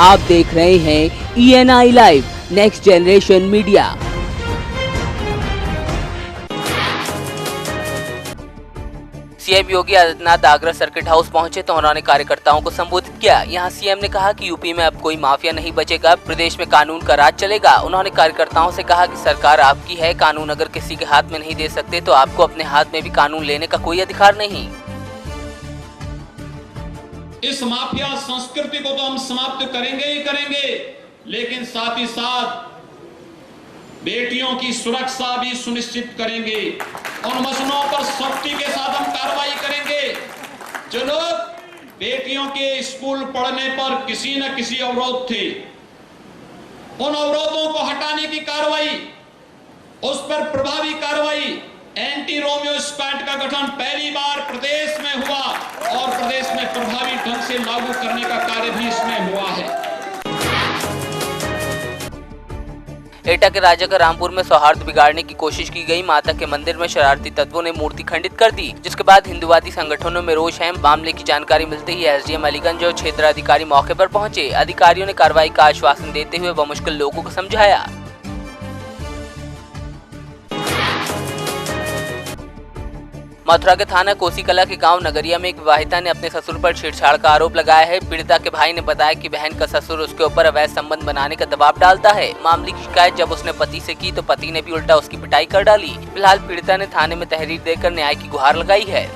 आप देख रहे हैं ENI live next generation media. CM Yogi Adityanath Agra circuit house पहुंचे तो उन्होंने कार्यकर्ताओं को संबोधित किया। यहां सीएम ने कहा कि यूपी में अब कोई माफिया नहीं बचेगा, प्रदेश में कानून का राज चलेगा। उन्होंने कार्यकर्ताओं से कहा कि सरकार आपकी है, कानून अगर किसी के हाथ में नहीं दे सकते तो आपको अपने हाथ में भी कानून लेने का कोई अधिकार नहीं। इस माफिया संस्कृति को तो हम समाप्त करेंगे ही करेंगे, लेकिन साथ ही साथ बेटियों की सुरक्षा भी सुनिश्चित करेंगे। उन मसलों पर सख्ती के साथ हम कार्रवाई करेंगे। जो लोग बेटियों के स्कूल पढ़ने पर किसी न किसी अवरोध थे, उन अवरोधों को हटाने की कार्रवाई, उस पर प्रभावी कार्रवाई, एंटी रोमियो स्क्वाड का गठन पहली बार प्रदेश में हुआ और प्रदेश में प्रभावी ढंग से लागू करने का कार्य भी इसमें हुआ है। एटा के राजा का रामपुर में सौहार्द बिगाड़ने की कोशिश की गई। माता के मंदिर में शरारती तत्वों ने मूर्ति खंडित कर दी, जिसके बाद हिंदुवादी संगठनों में रोष है। मामले की जानकारी मिलते ही एसडीएम अलीगंज और क्षेत्राधिकारी मौके पर पहुंचे। अधिकारियों ने कार्रवाई का आश्वासन देते हुए बमुश्किल लोगों को समझाया। मथुरा के थाना कोसीकला के गांव नगरिया में एक विवाहिता ने अपने ससुर पर छेड़छाड़ का आरोप लगाया है। पीड़िता के भाई ने बताया कि बहन का ससुर उसके ऊपर अवैध संबंध बनाने का दबाव डालता है। मामले की शिकायत जब उसने पति से की तो पति ने भी उल्टा उसकी पिटाई कर डाली। फिलहाल पीड़िता ने थाने में तहरीर देकर न्याय की गुहार लगाई है।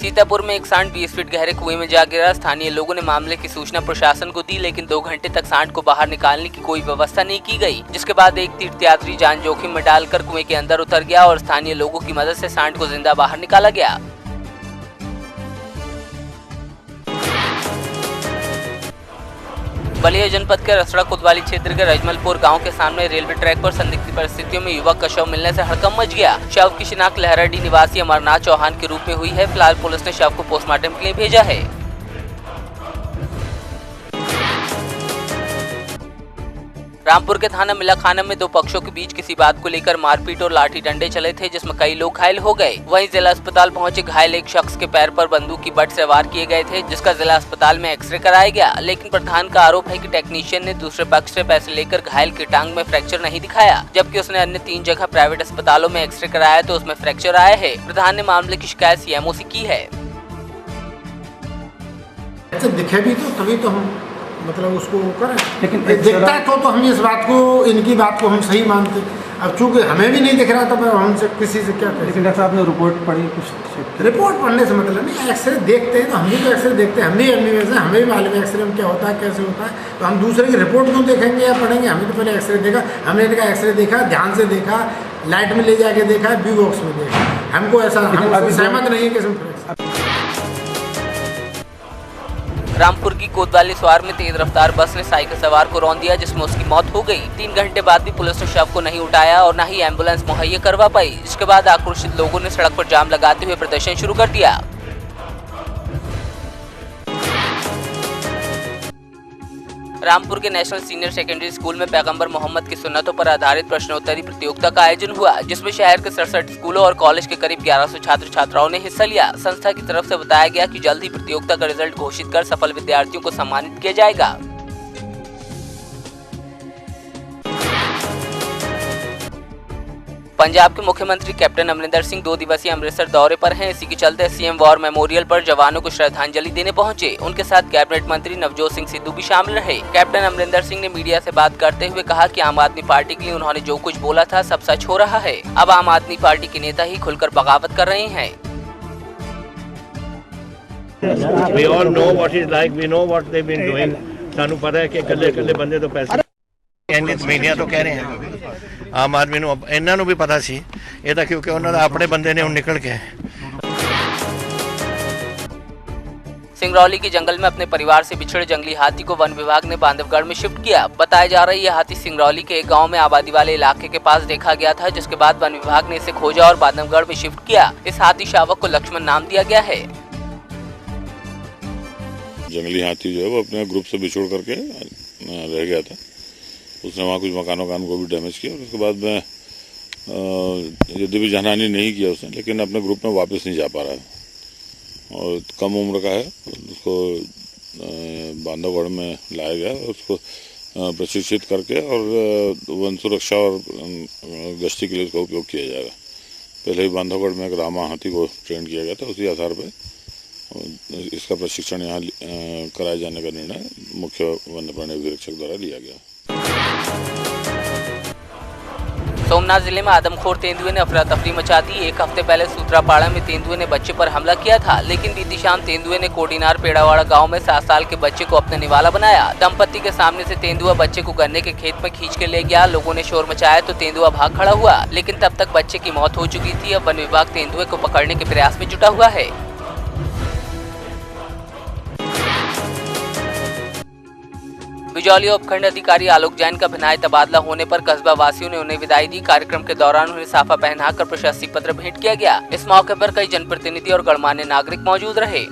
सीतापुर में एक सांड 20 फीट गहरे कुएं में जा गिरा। स्थानीय लोगों ने मामले की सूचना प्रशासन को दी, लेकिन 2 घंटे तक सांड को बाहर निकालने की कोई व्यवस्था नहीं की गई, जिसके बाद एक तीर्थयात्री जान जोखिम में डालकर कुएं के अंदर उतर गया और स्थानीय लोगों की मदद से सांड को जिंदा बाहर निकाला गया। बलिया जनपद के रसड़ा कोतवाली क्षेत्र के रजमलपुर गांव के सामने रेलवे ट्रैक पर संदिग्ध परिस्थितियों में युवक का शव मिलने से हड़कंप मच गया। शव की शिनाख्त लहराडी निवासी अमरनाथ चौहान के रूप में हुई है। फिलहाल पुलिस ने शव को पोस्टमार्टम के लिए भेजा है। रामपुर के थाना मिला खाना में 2 पक्षों के बीच किसी बात को लेकर मारपीट और लाठी डंडे चले थे, जिसमें कई लोग घायल हो गए। वहीं जिला अस्पताल पहुंचे घायल एक शख्स के पैर पर बंदूक की बट से वार किए गए थे, जिसका जिला अस्पताल में एक्सरे कराया गया। लेकिन प्रधान का आरोप है कि टेक्नीशियन ने दूसरे पक्ष से पैसे लेकर घायल की टांग में फ्रैक्चर नहीं दिखाया, जबकि उसने अन्य 3 जगह प्राइवेट अस्पतालों में एक्सरे कराया तो उसमें फ्रैक्चर आया है। प्रधान ने मामले की शिकायत सीएमओ से की है। दिखे भी तो तभी तो हम मतलब उसको करें, लेकिन दिखता है तो हम इस बात को, इनकी बात को हम सही मानते। अब चूंकि हमें भी नहीं दिख रहा था, हमसे किसी से क्या करें। लेकिन डॉक्टर साहब ने रिपोर्ट पढ़ी, कुछ रिपोर्ट पढ़ने से मतलब नहीं, एक्सरे देखते हैं तो हम भी तो एक्सरे देखते हैं, हम भी एमबीबीएस हैं, हमें भी मालूम है एक्सरे में क्या होता है, कैसे होता है। तो हम दूसरे की रिपोर्ट क्यों देखेंगे या पढ़ेंगे? हमें तो पहले एक्सरे देखा, हमने इनका एक्सरे देखा, ध्यान से देखा, लाइट में ले जाके देखा, बी बॉक्स में देखा। हमको ऐसा, हम सहमत नहीं है कि रामपुर की कोतवाली स्वार में तेज रफ्तार बस ने साइकिल सवार को रौंद दिया, जिसमें उसकी मौत हो गई। 3 घंटे बाद भी पुलिस ने शव को नहीं उठाया और न ही एम्बुलेंस मुहैया करवा पाई, जिसके बाद आक्रोशित लोगों ने सड़क पर जाम लगाते हुए प्रदर्शन शुरू कर दिया। रामपुर के नेशनल सीनियर सेकेंडरी स्कूल में पैगंबर मोहम्मद की सुन्नतों पर आधारित प्रश्नोत्तरी प्रतियोगिता का आयोजन हुआ, जिसमें शहर के 67 स्कूलों और कॉलेज के करीब 1100 छात्र छात्राओं ने हिस्सा लिया। संस्था की तरफ से बताया गया कि जल्द ही प्रतियोगिता का रिजल्ट घोषित कर सफल विद्यार्थियों को सम्मानित किया जाएगा। पंजाब के मुख्यमंत्री कैप्टन अमरिंदर सिंह 2 दिवसीय अमृतसर दौरे पर हैं। इसी के चलते सीएम वॉर मेमोरियल पर जवानों को श्रद्धांजलि देने पहुंचे। उनके साथ कैबिनेट मंत्री नवजोत सिंह सिद्धू भी शामिल रहे। कैप्टन अमरिंदर सिंह ने मीडिया से बात करते हुए कहा कि आम आदमी पार्टी के लिए उन्होंने जो कुछ बोला था सब सच हो रहा है। अब आम आदमी पार्टी के नेता ही खुलकर बगावत कर रहे हैं। We all know what it's like, we know what they've been doing. ਸਾਨੂੰ ਪਤਾ ਹੈ ਕਿ ਇਕੱਲੇ ਬੰਦੇ ਤੋਂ ਪੈਸੇ ਇੰਨੇ ਮਹੀਨਿਆਂ ਤੋਂ ਕਹਿ ਰਹੇ ਹਾਂ। ਆਮ ਆਦਮੀ ਨੂੰ ਇਹਨਾਂ ਨੂੰ ਵੀ ਪਤਾ ਸੀ, ਇਹ ਤਾਂ ਕਿਉਂਕਿ ਉਹਨਾਂ ਦਾ ਆਪਣੇ ਬੰਦੇ ਨੇ ਹੁਣ निकल के। सिंगरौली के जंगल में अपने परिवार से बिछड़े जंगली हाथी को वन विभाग ने बांधवगढ़ में शिफ्ट किया। बताया जा रहा है यह हाथी सिंगरौली के एक गांव में आबादी वाले इलाके के पास देखा गया था, जिसके बाद वन विभाग ने इसे खोजा और बांधवगढ़ में शिफ्ट किया। इस हाथी शावक को लक्ष्मण नाम दिया गया है। जंगली हाथी जो है वो अपने ग्रुप से बिछोड़ करके रह गया था। उसने वहाँ कुछ मकान को भी डैमेज किया और उसके बाद में यदि भी जानहानि नहीं किया उसने, लेकिन अपने ग्रुप में वापस नहीं जा पा रहा है। और कम उम्र का है। उसको बांधवगढ़ में लाया गया, उसको प्रशिक्षित करके और वन सुरक्षा और गश्ती के लिए उसका उपयोग किया जाएगा। पहले ही बांधवगढ़ में एक रामा हाथी को ट्रेन किया गया था, उसी आधार पर इसका प्रशिक्षण यहाँ कराए जाने का निर्णय मुख्य वन्य प्राणी अभिरक्षक द्वारा लिया गया। सोमनाथ जिले में आदमखोर तेंदुए ने अफरा तफरी मचा दी। एक हफ्ते पहले सूत्रापाड़ा में तेंदुए ने बच्चे पर हमला किया था, लेकिन बीती शाम तेंदुए ने कोडीनार पेड़ावाड़ा गांव में 7 साल के बच्चे को अपने निवाला बनाया। दंपत्ति के सामने से तेंदुआ बच्चे को गन्ने के खेत में खींच के ले गया। लोगों ने शोर मचाया तो तेंदुआ भाग खड़ा हुआ, लेकिन तब तक बच्चे की मौत हो चुकी थी। अब वन विभाग तेंदुए को पकड़ने के प्रयास में जुटा हुआ है। बिजौली उपखंड अधिकारी आलोक जैन का भिनाई तबादला होने पर कस्बा वासियों ने उन्हें विदाई दी। कार्यक्रम के दौरान उन्हें साफा पहनाकर प्रशस्ति पत्र भेंट किया गया। इस मौके पर कई जनप्रतिनिधि और गणमान्य नागरिक मौजूद रहे।